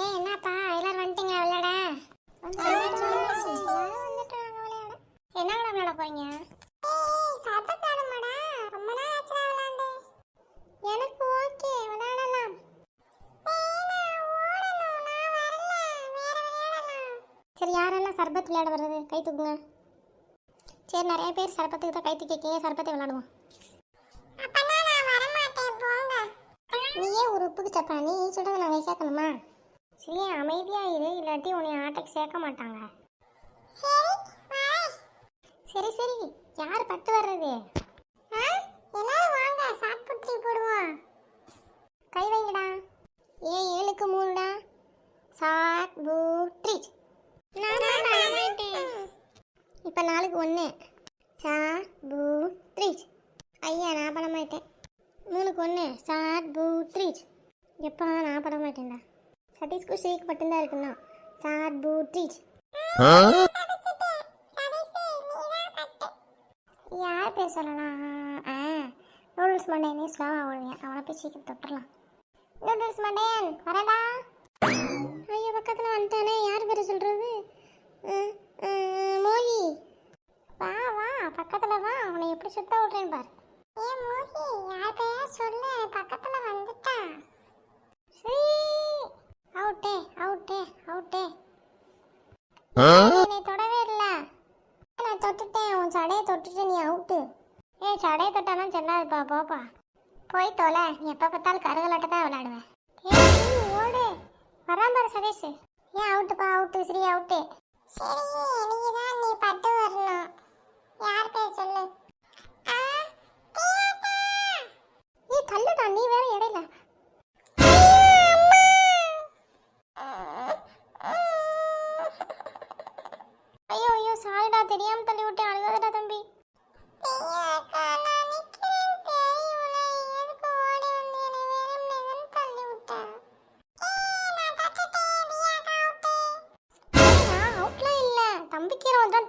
ஏய் என்னப்பா எல்லாரும் வந்துட்டீங்களா விளையாட? என்ன விளையாட போறீங்க? எனக்கு ஓகே விளையாடலாம். சரி யாரெல்லாம் சர்பத் விளையாட வர்றது கை தூக்குங்க. சரி நிறைய பேர் சர்பத்துக்கு தான் கை தூக்கிக்கீங்க, சர்பத்தை விளையாடுவோம். நீயே ஒரு உப்புக்கு சப்பா, நீ சொல்றதை நாங்கள் கேட்கணுமா? சரி அமைதியா இரு, இல்லாட்டி உன்னை ஆட்டைக்கு சேர்க்க மாட்டாங்க. சரி சரி யார் பட்டு வர்றது? எல்லாரும் வாங்க சாப்பிட்டு போடுவோம். கை வைங்கடா. 7க்கு 3டா. சாட் பூட்ரி. இப்போ 4க்கு 1. சாட் பூட்ரி. ஐயா நான் பண்ண மாட்டேன். 3க்கு 1. சாட் பூட்ரி. எப்பா நான் பண்ண மாட்டேன்டா. சதீஷ்க்கு ஷேக் மட்டும்தான் இருக்குண்ணா. சாட் பூட்ரி. யார் பேர் சொல்லலாம்? நூடுல்ஸ் மண்டையனே ஸ்லோவாக ஓடுவேன், அவனை போய் சீக்கிரம் தொட்டுடலாம். நூடுல்ஸ் மண்டையன் வரடா. ஐயோ பக்கத்தில் வந்துட்டானே, யார் பேர் சொல்கிறது? மோகி வா வா பக்கத்தில் வா, அவனை எப்படி சுத்த விட்றேன்னு பாரு. மோகி யார் பேர் சொல்லு, பக்கத்தில் வந்துட்டான். சரி அவுட்டே அவுட்டே அவுட்டே. என்னை தொடவே இல்லை, நான் தொட்டுட்டேன். உன் சடையை தொட்டுட்டு நீ அவுட்டு. சடையை தொட்டாலும் செல்லாதுப்பா, போப்பா போய் தொலை. நீ எப்போ பார்த்தாலும் கருகலாட்ட தான் விளையாடுவேன். ஓடு வரான் பாரு சதீஷ். ஏன் அவுட்டுப்பா அவுட்டு, சரி அவுட்டு. சரி நீ தான் நீ பட்டு வரணும். யார் பேர் சொல்லு? நீ தள்ளுடா, நீ வேற இடையில. ஐயோ ஐயோ சாரிடா, தெரியாம தள்ளி விட்டேன், அழுகாதடா தம்பி.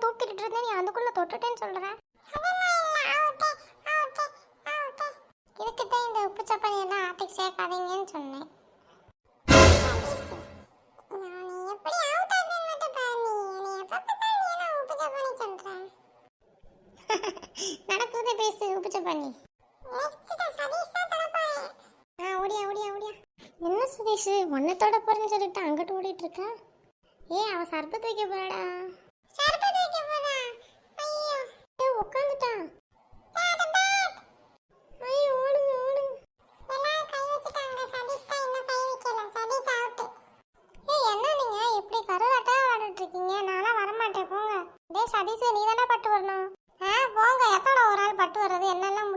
தூக்கிட்டு இருந்தேன், நீ அதுக்குள்ள தொட்டுட்டேன்னு சொல்றேன். இதுக்குதான் இந்த உப்பு சப்பாத்தி எல்லாம் ஆட்டைக்கு சேர்க்காதீங்கன்னு சொன்னேன். நடக்குறதே பேசு உப்பு சப்பாத்தி. ஓடியா ஓடியா ஓடியா. என்ன சுதீஷ் ஒன்ன தொட போறேன்னு சொல்லிட்டு அங்கிட்டு ஓடிட்டு இருக்கா? அவ சர்பத் வைக்க போறாடா. சர்பத் வைக்க போறா. ஐயோ உட்கார்ந்துட்டான். ஐயோ ஓடுங்க ஓடுங்க. எல்லாம் கை வச்சிட்டாங்க. சதீஷ் தான் இன்னும் கை வைக்கல. சதீஷ் அவுட். என்ன நீங்க இப்படி கருவாட்டா ஆடிட்டு இருக்கீங்க? நானா வர மாட்டேன் போங்க. டேய் சதீஷ் நீ தானே பட்டு வரணும். போங்க எத்தோட ஒரு ஆள் பட்டு வர்றது, என்னெல்லாம்